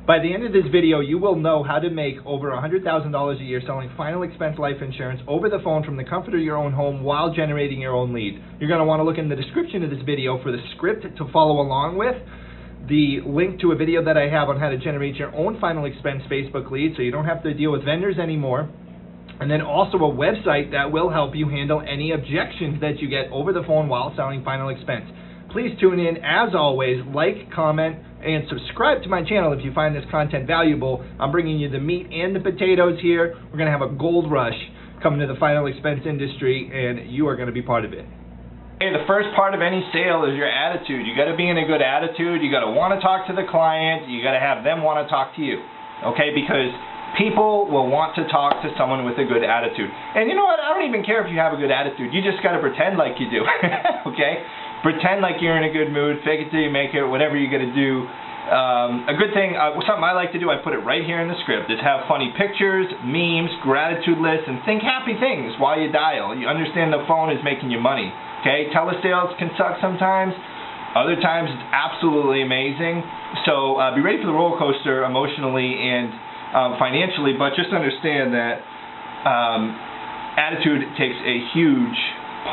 By the end of this video, you will know how to make over $100,000 a year selling final expense life insurance over the phone from the comfort of your own home while generating your own lead. You're going to want to look in the description of this video for the script to follow along with, the link to a video that I have on how to generate your own final expense Facebook lead so you don't have to deal with vendors anymore, and then also a website that will help you handle any objections that you get over the phone while selling final expense. Please tune in. As always, like, comment, and subscribe to my channel if you find this content valuable. I'm bringing you the meat and the potatoes here. We're going to have a gold rush coming to the final expense industry, and you are going to be part of it. Hey, the first part of any sale is your attitude. You got to be in a good attitude. You got to want to talk to the client. You got to have them want to talk to you. Okay? Because people will want to talk to someone with a good attitude. And you know what? I don't even care if you have a good attitude. You just got to pretend like you do. Okay? Pretend like you're in a good mood. Fake it till you make it. Whatever you got to do. A good thing, something I like to do, I put it right here in the script, is have funny pictures, memes, gratitude lists, and think happy things while you dial. You understand the phone is making you money. Okay, telesales can suck sometimes. Other times it's absolutely amazing. So be ready for the roller coaster emotionally and financially, but just understand that attitude takes a huge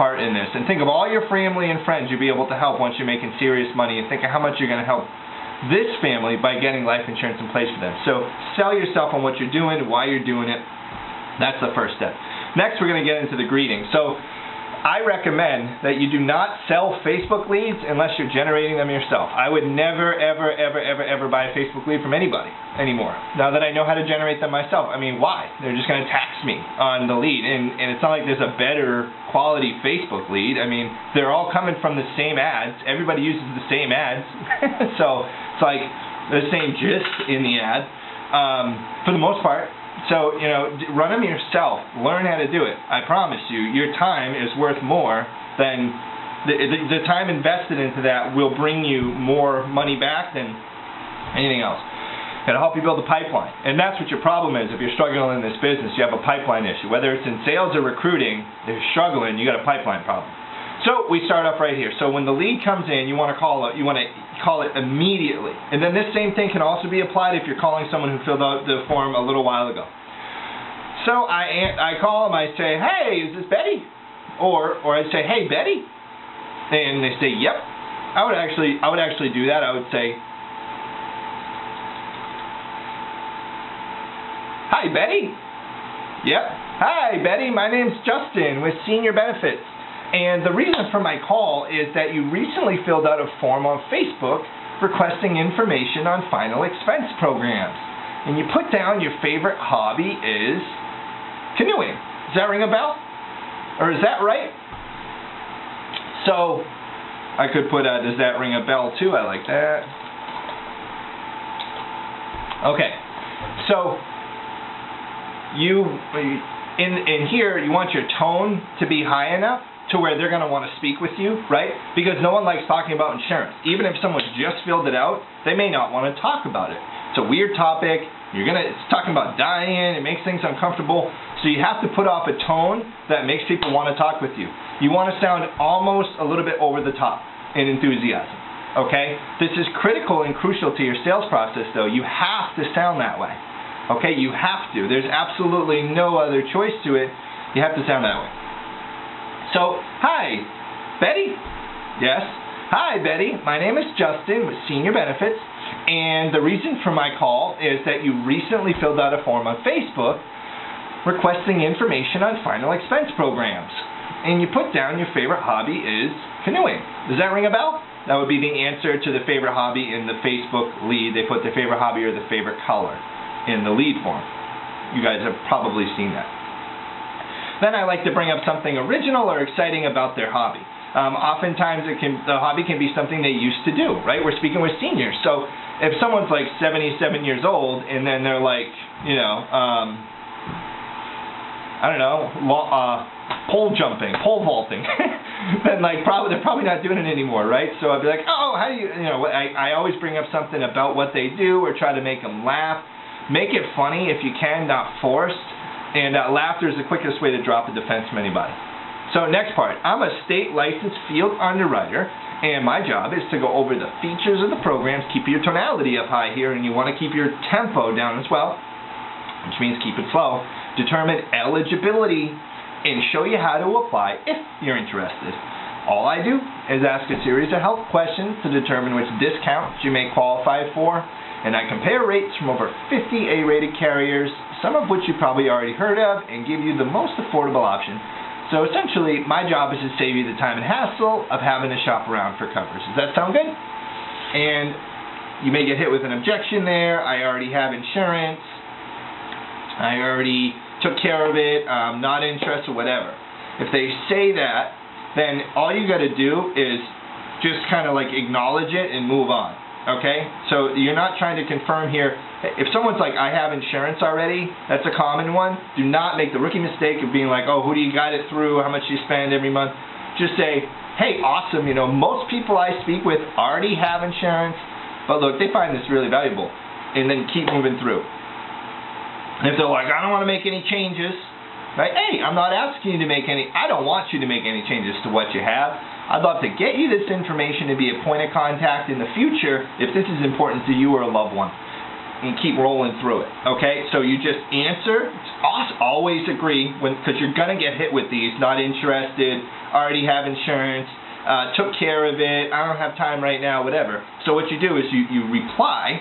part in this. And think of all your family and friends you'll be able to help once you're making serious money, and think of how much you're going to help this family by getting life insurance in place for them. So sell yourself on what you're doing, why you're doing it. That's the first step. Next, we're going to get into the greeting. So I recommend that you do not sell Facebook leads unless you're generating them yourself. I would never, ever, ever, ever, ever buy a Facebook lead from anybody anymore. Now that I know how to generate them myself. I mean, why? They're just going to tax me on the lead. And it's not like there's a better quality Facebook lead. I mean, they're all coming from the same ads. Everybody uses the same ads. So it's like the same gist in the ad for the most part. So, you know, run them yourself. Learn how to do it. I promise you, your time is worth more than the time invested into that will bring you more money back than anything else. It'll help you build a pipeline. And that's what your problem is. If you're struggling in this business, you have a pipeline issue. Whether it's in sales or recruiting, if you're struggling, you got a pipeline problem. So we start off right here. So when the lead comes in, you want to call it immediately. And then this same thing can also be applied if you're calling someone who filled out the form a little while ago. So I call them, I say, hey, is this Betty? Or I say, hey, Betty? And they say, yep. I would actually do that. I would say, hi, Betty. Yep. Hi, Betty. My name's Justin with Senior Benefits. And the reason for my call is that you recently filled out a form on Facebook requesting information on final expense programs. And you put down your favorite hobby is canoeing. Does that ring a bell? Or is that right? So I could put does that ring a bell too? I like that. Okay. So in here you want your tone to be high enough to where they're going to want to speak with you, right? Because no one likes talking about insurance. Even if someone just filled it out, they may not want to talk about it. It's a weird topic. It's talking about dying. It makes things uncomfortable. So you have to put off a tone that makes people want to talk with you. You want to sound almost a little bit over the top in enthusiasm, okay? This is critical and crucial to your sales process, though. You have to sound that way, okay? You have to. There's absolutely no other choice to it. You have to sound that way. So, hi, Betty? Yes? Hi, Betty. My name is Justin with Senior Benefits, and the reason for my call is that you recently filled out a form on Facebook requesting information on final expense programs. And you put down your favorite hobby is canoeing. Does that ring a bell? That would be the answer to the favorite hobby in the Facebook lead. They put the favorite hobby or the favorite color in the lead form. You guys have probably seen that. Then I like to bring up something original or exciting about their hobby. Oftentimes the hobby can be something they used to do, right? We're speaking with seniors. So if someone's like 77 years old and then they're like, you know, I don't know, pole vaulting, then like they're probably not doing it anymore, right? So I'd be like, oh, how do you know, I always bring up something about what they do or try to make them laugh. Make it funny if you can, not forced. And laughter is the quickest way to drop a defense from anybody. So next part, I'm a state licensed field underwriter And my job is to go over the features of the programs, keep your tonality up high here, and you want to keep your tempo down as well, which means keep it slow, determine eligibility, and show you how to apply if you're interested. All I do is ask a series of health questions to determine which discounts you may qualify for, and I compare rates from over 50 A-rated carriers, some of which you probably already heard of, and give you the most affordable option. So essentially, my job is to save you the time and hassle of having to shop around for coverage. Does that sound good? And you may get hit with an objection there. I already have insurance. I already took care of it. I'm not interested, whatever. If they say that, then all you got to do is just kind of like acknowledge it and move on. Okay? So you're not trying to confirm here. If someone's like, I have insurance already, that's a common one. Do not make the rookie mistake of being like, oh, who do you got it through? How much do you spend every month? Just say, hey, awesome. You know, most people I speak with already have insurance, but look, they find this really valuable. And then keep moving through. And if they're like, I don't want to make any changes, right? Hey, I'm not asking you to make any, I don't want you to make any changes to what you have. I'd love to get you this information to be a point of contact in the future if this is important to you or a loved one. And keep rolling through it, okay? So you just answer, always agree, because you're going to get hit with these, not interested, already have insurance, took care of it, I don't have time right now, whatever. So what you do is you reply,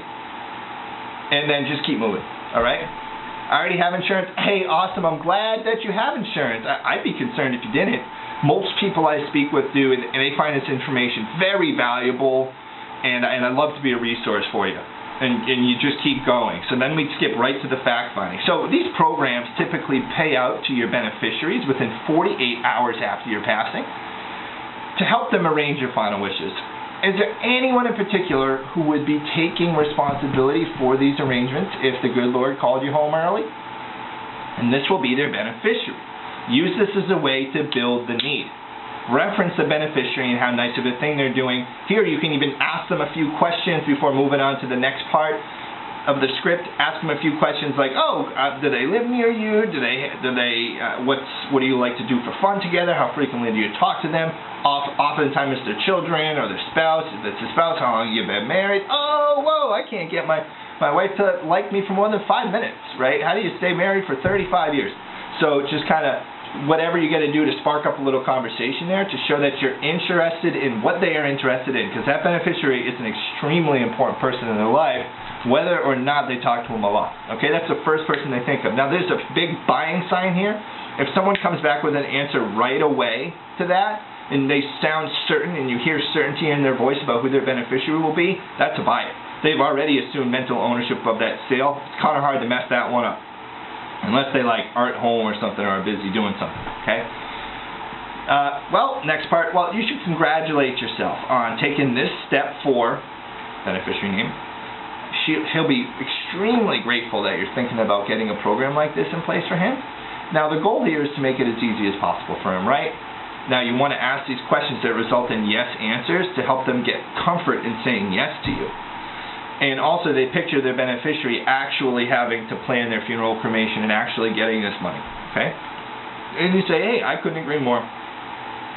and then just keep moving, all right? I already have insurance. Hey, awesome, I'm glad that you have insurance. I'd be concerned if you didn't. Most people I speak with do, and they find this information very valuable, and I'd love to be a resource for you. And you just keep going. So then we skip right to the fact finding. So these programs typically pay out to your beneficiaries within 48 hours after your passing to help them arrange your final wishes. Is there anyone in particular who would be taking responsibility for these arrangements if the good Lord called you home early? And this will be their beneficiary. Use this as a way to build the need. Reference the beneficiary and how nice of a thing they're doing. Here you can even ask them a few questions before moving on to the next part of the script. Ask them a few questions like, oh, do they live near you? What do you like to do for fun together? How frequently do you talk to them? Oftentimes it's their children or their spouse. If it's a spouse, how long have you been married? Oh, whoa, I can't get my wife to like me for more than 5 minutes, right? How do you stay married for 35 years? So just kind of whatever you got to do to spark up a little conversation there to show that you're interested in what they are interested in, because that beneficiary is an extremely important person in their life, whether or not they talk to them a lot. Okay, that's the first person they think of. Now there's a big buying sign here. If someone comes back with an answer right away to that, and they sound certain, and you hear certainty in their voice about who their beneficiary will be, that's a buy it. They've already assumed mental ownership of that sale. It's kind of hard to mess that one up. Unless they like are at home or something or are busy doing something, okay? Well, next part. Well, you should congratulate yourself on taking this step for beneficiary name. He'll be extremely grateful that you're thinking about getting a program like this in place for him. Now, the goal here is to make it as easy as possible for him, right? Now, you want to ask these questions that result in yes answers to help them get comfort in saying yes to you. And also, they picture their beneficiary actually having to plan their funeral, cremation, and actually getting this money, okay? And you say, hey, I couldn't agree more.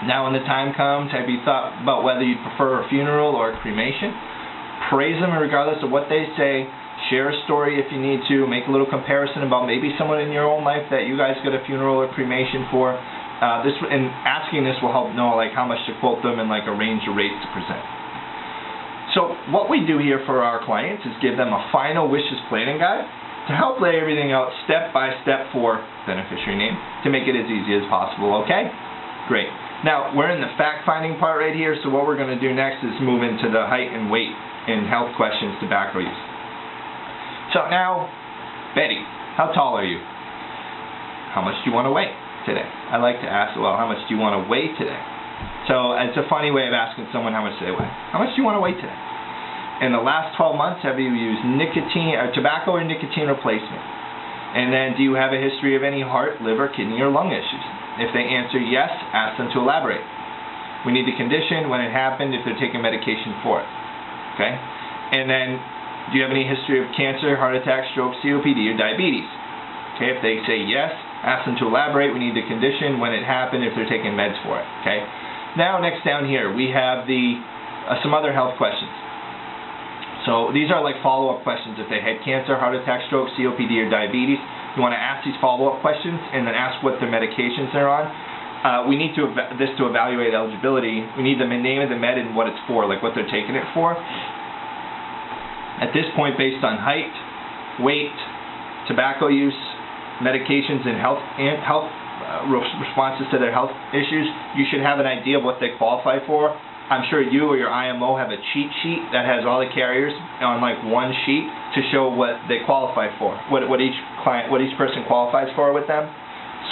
Now, when the time comes, have you thought about whether you'd prefer a funeral or a cremation? Praise them regardless of what they say. Share a story if you need to. Make a little comparison about maybe someone in your own life that you guys got a funeral or cremation for. And asking this will help know like how much to quote them and like a range of rates to present. So what we do here for our clients is give them a final wishes planning guide to help lay everything out step by step for beneficiary name to make it as easy as possible, okay? Great. Now, we're in the fact-finding part right here, so what we're going to do next is move into the height and weight and health questions tobacco use. So now, Betty, how tall are you? How much do you want to weigh today? I like to ask, well, how much do you want to weigh today? So it's a funny way of asking someone how much they weigh. How much do you want to weigh today? In the last 12 months, have you used tobacco or nicotine replacement? And then, do you have a history of any heart, liver, kidney, or lung issues? If they answer yes, ask them to elaborate. We need the condition, when it happened, if they're taking medication for it. Okay? And then, do you have any history of cancer, heart attack, stroke, COPD, or diabetes? Okay, if they say yes, ask them to elaborate. We need the condition, when it happened, if they're taking meds for it. Okay? Now, next down here, we have the some other health questions. So these are like follow-up questions. If they had cancer, heart attack, stroke, COPD, or diabetes, you want to ask these follow-up questions and then ask what their medications they're on. We need to evaluate eligibility. We need the name of the med and what it's for, like what they're taking it for. At this point, based on height, weight, tobacco use, medications, and health responses to their health issues, you should have an idea of what they qualify for. I'm sure you or your IMO have a cheat sheet that has all the carriers on like one sheet to show what they qualify for, what each person qualifies for with them.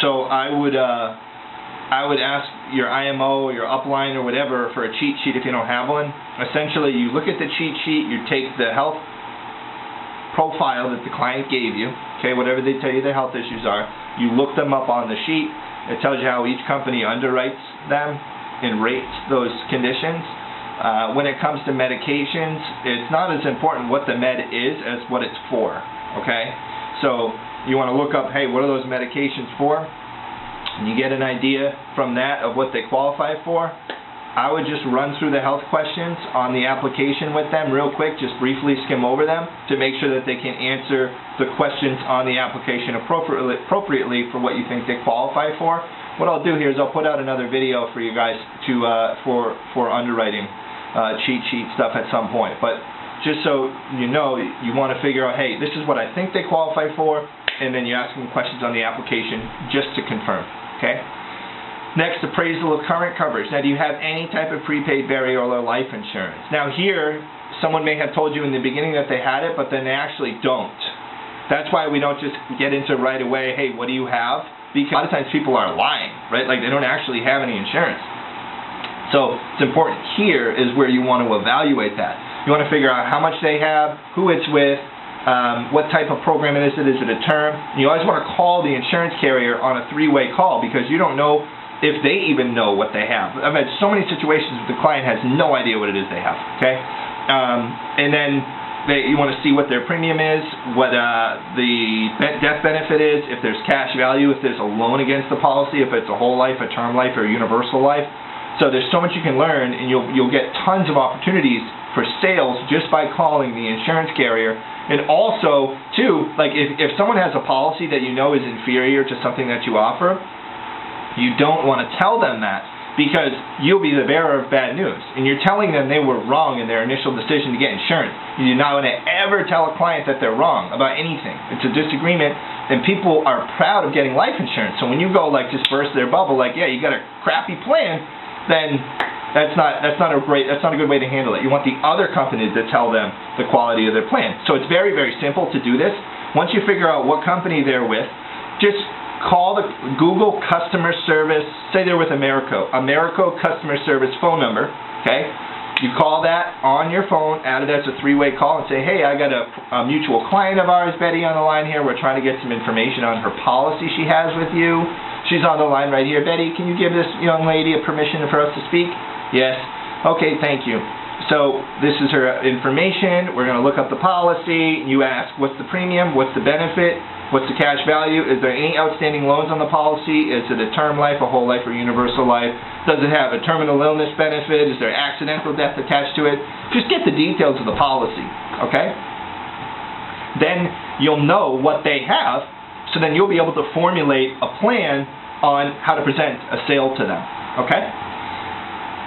So I would ask your IMO or your upline or whatever for a cheat sheet if you don't have one. Essentially, you look at the cheat sheet, you take the health profile that the client gave you, okay, whatever they tell you their health issues are, you look them up on the sheet. It tells you how each company underwrites them and rates those conditions. When it comes to medications, it's not as important what the med is as what it's for, okay? So you want to look up, hey, what are those medications for? And you get an idea from that of what they qualify for. I would just run through the health questions on the application with them real quick, just briefly skim over them to make sure that they can answer the questions on the application appropriately for what you think they qualify for. What I'll do here is I'll put out another video for you guys to for underwriting cheat sheet stuff at some point. But just so you know, you want to figure out, hey, this is what I think they qualify for, and then you ask them questions on the application just to confirm, okay? Next, appraisal of current coverage. Now, do you have any type of prepaid burial or life insurance? Now here, someone may have told you in the beginning that they had it, but then they actually don't. That's why we don't just get into right away, hey, what do you have? Because a lot of times people are lying, right? Like they don't actually have any insurance. So it's important here is where you want to evaluate that. You want to figure out how much they have, who it's with, what type of program it is. Is it a term? You always want to call the insurance carrier on a three-way call because you don't know if they even know what they have. I've had so many situations where the client has no idea what it is they have, okay? And then you want to see what their premium is, what the death benefit is, if there's cash value, if there's a loan against the policy, if it's a whole life, a term life, or a universal life. So there's so much you can learn, and you'll get tons of opportunities for sales just by calling the insurance carrier. And also, too, like if someone has a policy that you know is inferior to something that you offer, you don't want to tell them that because you'll be the bearer of bad news. And you're telling them they were wrong in their initial decision to get insurance. You do not want to ever tell a client that they're wrong about anything. It's a disagreement, and people are proud of getting life insurance. So when you go like just burst their bubble, like, yeah, you got a crappy plan, then that's not a good way to handle it. You want the other company to tell them the quality of their plan. So it's very, very simple to do this. Once you figure out what company they're with, just call the Google customer service, say they're with Americo customer service phone number, okay? You call that on your phone, add it as a three-way call and say, hey, I got a mutual client of ours, Betty, on the line here. We're trying to get some information on her policy she has with you. She's on the line right here. Betty, can you give this young lady a permission for us to speak? Yes. Okay, thank you. So this is her information. We're going to look up the policy. You ask, what's the premium? What's the benefit? What's the cash value? Is there any outstanding loans on the policy? Is it a term life, a whole life, or universal life? Does it have a terminal illness benefit? Is there accidental death attached to it? Just get the details of the policy, okay? Then you'll know what they have, so then you'll be able to formulate a plan on how to present a sale to them, okay?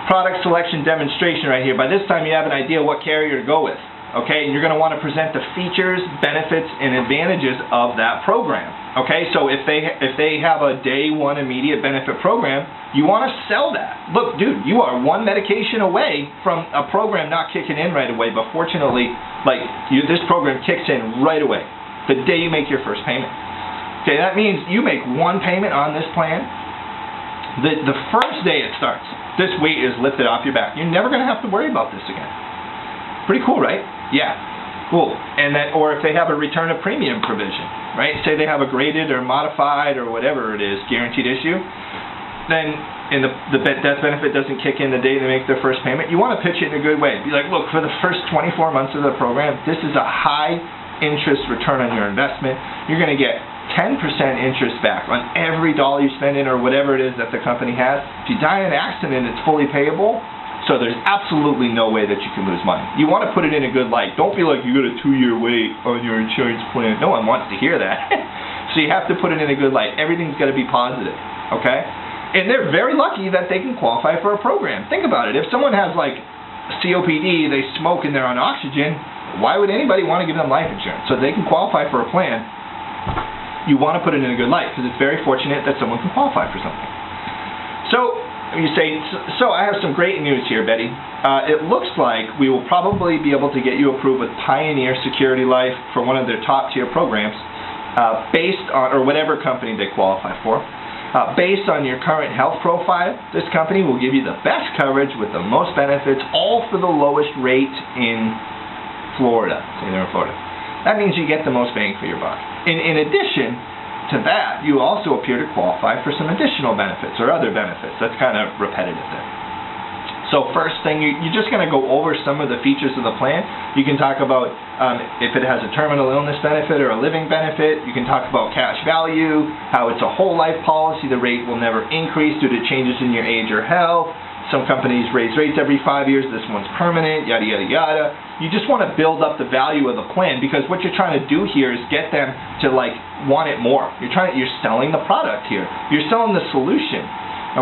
Product selection demonstration right here. By this time you have an idea what carrier to go with. Okay, and you're going to want to present the features, benefits, and advantages of that program. Okay, so if they have a day one immediate benefit program, you want to sell that. Look, dude, you are one medication away from a program not kicking in right away, but fortunately, this program kicks in right away, the day you make your first payment. Okay, that means you make one payment on this plan, the first day it starts, this weight is lifted off your back. You're never going to have to worry about this again. Pretty cool, right? Yeah, cool. And then, or if they have a return of premium provision, right? Say they have a graded or modified or whatever it is, guaranteed issue, then the death benefit doesn't kick in the day they make their first payment. You want to pitch it in a good way. Be like, look, for the first 24 months of the program, this is a high interest return on your investment. You're going to get 10% interest back on every dollar you spend in or whatever it is that the company has. If you die in an accident, it's fully payable. So there's absolutely no way that you can lose money. You want to put it in a good light. Don't be like, you got a 2-year wait on your insurance plan. No one wants to hear that. So you have to put it in a good light. Everything's got to be positive, okay? And they're very lucky that they can qualify for a program. Think about it. If someone has like COPD, they smoke and they're on oxygen, why would anybody want to give them life insurance? So they can qualify for a plan. You want to put it in a good light because it's very fortunate that someone can qualify for something. So you say, so I have some great news here, Betty. It looks like we will probably be able to get you approved with Pioneer Security Life for one of their top tier programs based on, or whatever company they qualify for. Based on your current health profile, this company will give you the best coverage with the most benefits, all for the lowest rate in Florida. Say they're in Florida. That means you get the most bang for your buck. In addition to that, you also appear to qualify for some additional benefits or other benefits. That's kind of repetitive there. So first thing, you're just going to go over some of the features of the plan. You can talk about if it has a terminal illness benefit or a living benefit. You can talk about cash value, how it's a whole life policy. The rate will never increase due to changes in your age or health. Some companies raise rates every 5 years. This one's permanent, yada, yada, yada. You just want to build up the value of the plan because what you're trying to do here is get them to like want it more. You're selling the product here. You're selling the solution,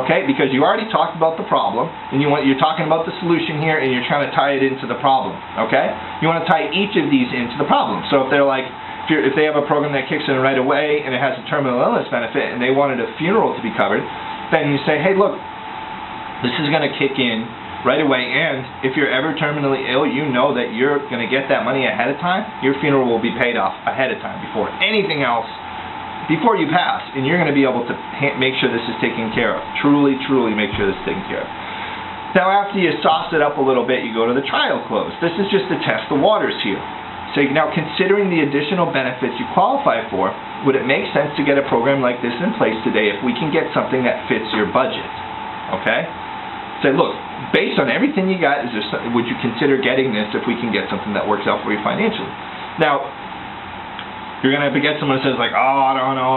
okay? Because you already talked about the problem and you're talking about the solution here and you're trying to tie it into the problem, okay? You want to tie each of these into the problem. So if they're like, if they have a program that kicks in right away and it has a terminal illness benefit and they wanted a funeral to be covered, then you say, hey, look, this is going to kick in right away, and if you're ever terminally ill, you know that you're going to get that money ahead of time. Your funeral will be paid off ahead of time before anything else, before you pass, and you're going to be able to make sure this is taken care of. Truly, truly make sure this is taken care of. Now, after you sauce it up a little bit, you go to the trial close. This is just to test the waters here. So now, considering the additional benefits you qualify for, would it make sense to get a program like this in place today if we can get something that fits your budget? Okay? Say, look, based on everything you got, would you consider getting this if we can get something that works out for you financially? Now, you're going to get someone who says like, oh, I don't know,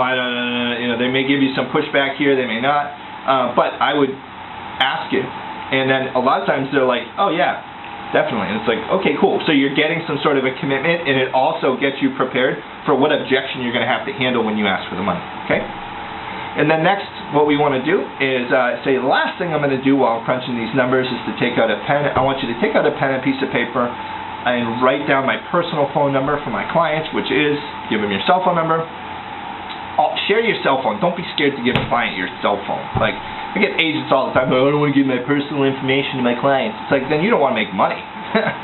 you know, they may give you some pushback here, they may not, but I would ask you, and then a lot of times they're like, oh yeah, definitely, and it's like, okay, cool, so you're getting some sort of a commitment, and it also gets you prepared for what objection you're going to have to handle when you ask for the money, okay? And then next, what we want to do is say the last thing I'm going to do while I'm crunching these numbers is to take out a pen. I want you to take out a pen and piece of paper and write down my personal phone number for my clients, which is, give them your cell phone number. Share your cell phone. Don't be scared to give a client your cell phone. Like, I get agents all the time, oh, I don't want to give my personal information to my clients. It's like, then you don't want to make money.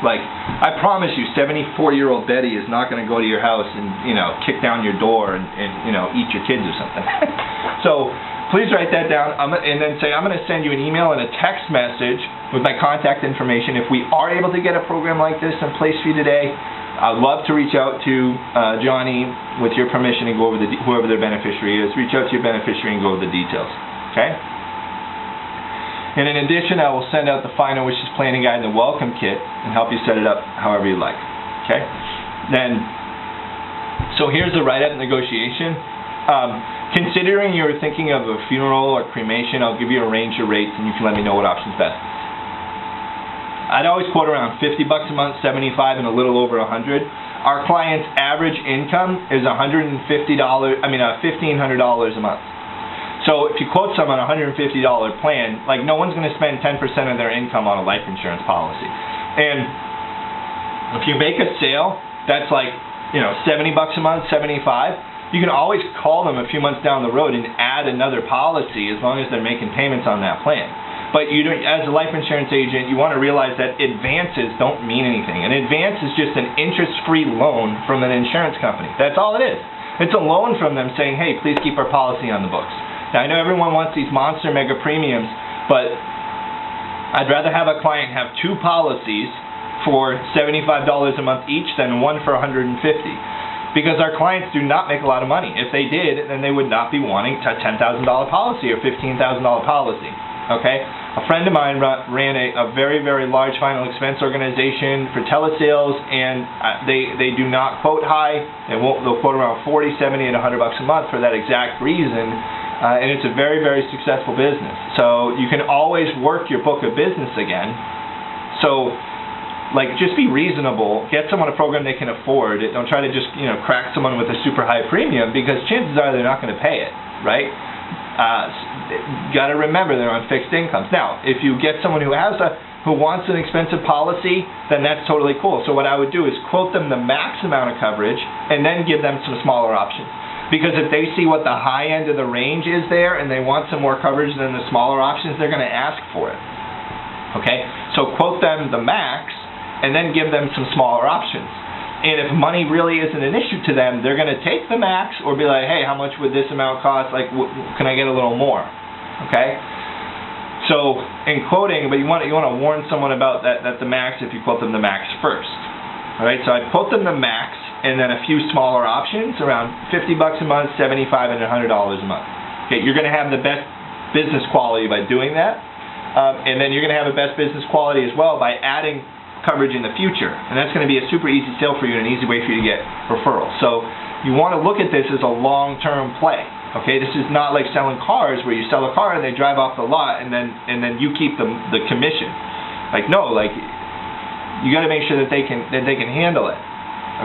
Like, I promise you, 74-year-old Betty is not going to go to your house and, you know, kick down your door and you know, eat your kids or something. So please write that down and then say, I'm going to send you an email and a text message with my contact information. If we are able to get a program like this in place for you today, I'd love to reach out to Johnny with your permission and go over whoever their beneficiary is. Reach out to your beneficiary and go over the details. Okay? And in addition, I will send out the Final Wishes Planning Guide and the Welcome Kit and help you set it up however you like. Okay? Then, so here's the write-up negotiation. Considering you're thinking of a funeral or cremation, I'll give you a range of rates and you can let me know what option's best. I'd always quote around $50 a month, $75, and a little over $100. Our client's average income is $150. $1,500 a month. So if you quote someone a $150 plan, like no one's going to spend 10% of their income on a life insurance policy. And if you make a sale, that's like, you know, $70 a month, $75. You can always call them a few months down the road and add another policy as long as they're making payments on that plan. But you don't, as a life insurance agent, you want to realize that advances don't mean anything. An advance is just an interest-free loan from an insurance company. That's all it is. It's a loan from them saying, hey, please keep our policy on the books. Now, I know everyone wants these monster mega premiums, but I'd rather have a client have two policies for $75 a month each than one for $150. Because our clients do not make a lot of money. If they did, then they would not be wanting a $10,000 policy or $15,000 policy. Okay? A friend of mine ran a very, very large final expense organization for telesales, and they do not quote high. They'll quote around $40, $70, and $100 a month for that exact reason. And it's a very, very successful business. So you can always work your book of business again So, like, just be reasonable. Get someone a program they can afford. Don't try to just, crack someone with a super high premium, because chances are they're not going to pay it, right? Got to remember they're on fixed incomes. Now, if you get someone who wants an expensive policy, then that's totally cool. So what I would do is quote them the max amount of coverage and then give them some smaller options. Because if they see what the high end of the range is there and they want some more coverage than the smaller options, they're going to ask for it. Okay? So quote them the max and then give them some smaller options. And if money really isn't an issue to them, they're going to take the max or be like, hey, how much would this amount cost? Like, can I get a little more? Okay? So in quoting, but you want to warn someone about that the max if you quote them the max first. All right? So I quote them the max and then a few smaller options, around $50 a month, $75 and $100 a month. Okay? You're going to have the best business quality by doing that. And then you're going to have the best business quality as well by adding coverage in the future, and that's going to be a super easy sale for you and an easy way for you to get referrals. So you want to look at this as a long-term play. Okay, this is not like selling cars where you sell a car and they drive off the lot and then you keep the commission. Like, no, like, you got to make sure that they can handle it.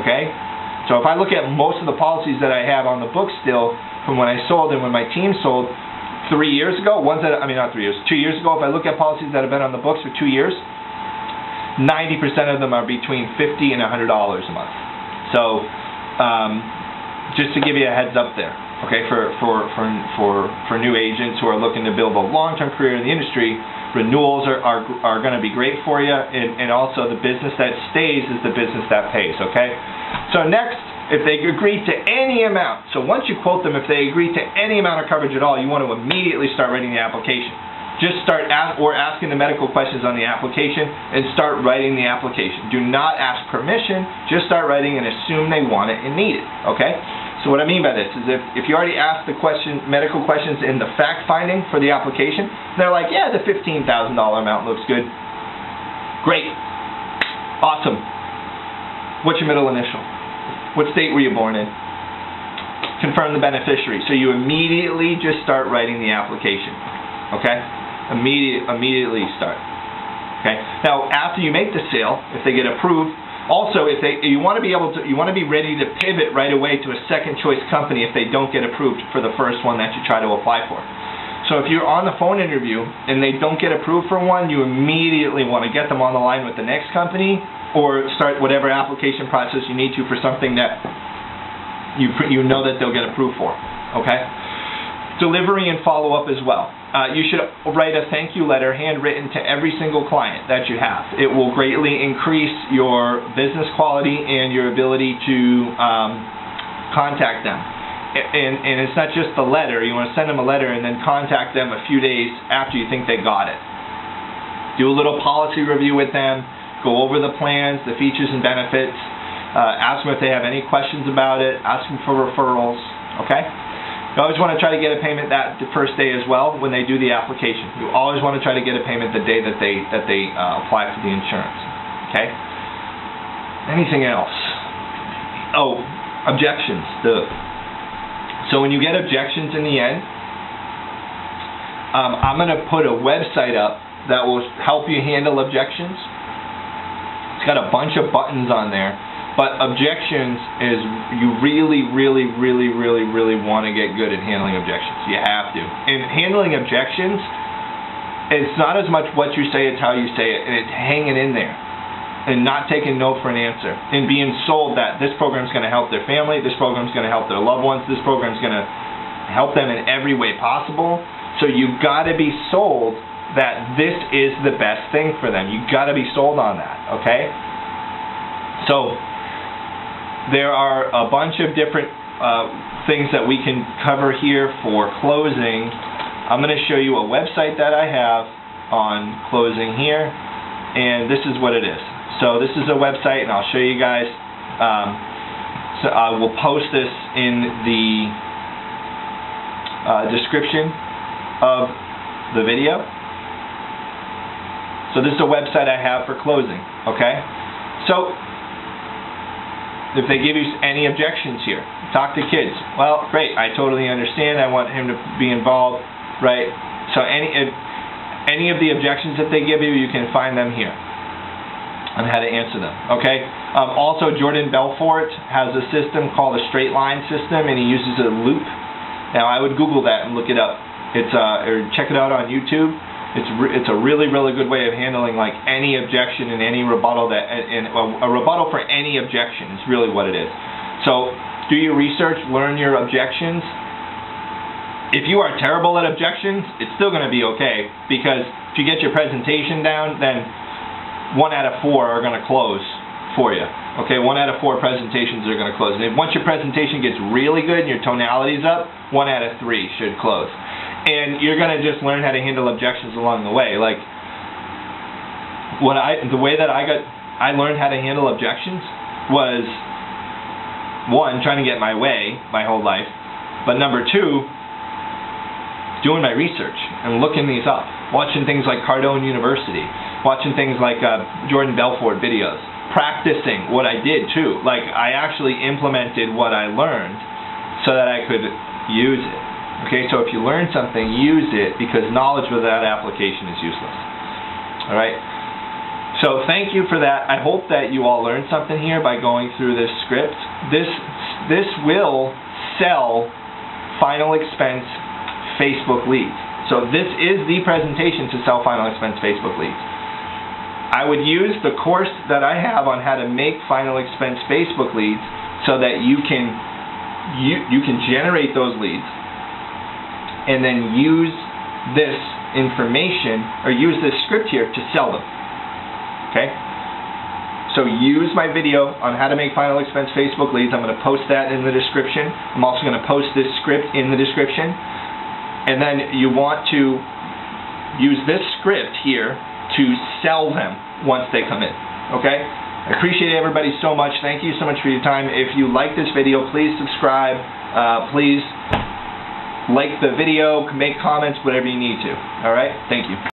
Okay, so if I look at most of the policies that I have on the book still from when I sold and when my team sold 3 years ago, 2 years ago, if I look at policies that have been on the books for 2 years, 90% of them are between $50 and $100 a month. So, just to give you a heads up there, okay, for new agents who are looking to build a long-term career in the industry, renewals are going to be great for you, and also the business that stays is the business that pays. Okay. So next, if they agree to any amount, so once you quote them, if they agree to any amount of coverage at all, you want to immediately start writing the application. Just start asking the medical questions on the application and start writing the application. Do not ask permission, just start writing and assume they want it and need it, okay? So what I mean by this is if you already asked the medical questions in the fact finding for the application, they're like, yeah, the $15,000 amount looks good. Great. Awesome. What's your middle initial? What state were you born in? Confirm the beneficiary. So you immediately just start writing the application, okay? Immediately start. Okay. Now, after you make the sale, if they get approved, also you want to be ready to pivot right away to a second choice company if they don't get approved for the first one that you try to apply for. So if you're on the phone interview and they don't get approved for one, you immediately want to get them on the line with the next company or start whatever application process you need to for something that you know that they'll get approved for. Okay. Delivery and follow-up as well. You should write a thank you letter handwritten to every single client that you have. It will greatly increase your business quality and your ability to contact them. And it's not just the letter. You want to send them a letter and then contact them a few days after you think they got it. Do a little policy review with them. Go over the plans, the features and benefits. Ask them if they have any questions about it. Ask them for referrals. Okay? You always want to try to get a payment the first day as well when they do the application. You always want to try to get a payment the day that they apply for the insurance. Okay? Anything else? Oh, objections. So when you get objections in the end, I'm going to put a website up that will help you handle objections. It's got a bunch of buttons on there. But objections is, you really want to get good at handling objections. You have to. And handling objections, it's not as much what you say, it's how you say it. And it's hanging in there. And not taking no for an answer. And being sold that this program is going to help their family, this program is going to help their loved ones, this program is going to help them in every way possible. So you've got to be sold that this is the best thing for them. You've got to be sold on that, okay? So there are a bunch of different things that we can cover here for closing. I'm going to show you a website that I have on closing here, and this is what it is. So this is a website, and I'll show you guys. So I will post this in the description of the video. So this is a website I have for closing, okay? So if they give you any objections here, talk to kids. Well, great, I totally understand. I want him to be involved, right? So any of the objections that they give you, you can find them here. on how to answer them. Okay. Also, Jordan Belfort has a system called a straight line system, and he uses a loop. Now, I would Google that and look it up. It's or check it out on YouTube. It's a really good way of handling like any objection and any rebuttal a rebuttal for any objection is really what it is. So do your research, learn your objections. If you are terrible at objections, it's still going to be okay, because if you get your presentation down, then 1 out of 4 are going to close for you. Okay, 1 out of 4 presentations are going to close. And once your presentation gets really good and your tonality's up, 1 out of 3 should close. And you're going to just learn how to handle objections along the way. Like the way that I learned how to handle objections was, 1, trying to get my way my whole life, but number 2, doing my research and looking these up, watching things like Cardone University, watching things like Jordan Belfort videos, practicing what I did too. Like I actually implemented what I learned so that I could use it. Okay, so if you learn something, use it, because knowledge without application is useless. Alright? So thank you for that. I hope that you all learned something here by going through this script. This will sell final expense Facebook leads. So this is the presentation to sell final expense Facebook leads. I would use the course that I have on how to make final expense Facebook leads so that you can generate those leads, and then use this information, or use this script here to sell them. Okay? So use my video on how to make final expense Facebook leads. I'm going to post that in the description. I'm also going to post this script in the description. And then you want to use this script here to sell them once they come in. Okay? I appreciate everybody so much. Thank you so much for your time. If you like this video, please subscribe. Please like the video, make comments, whatever you need to. Alright? Thank you.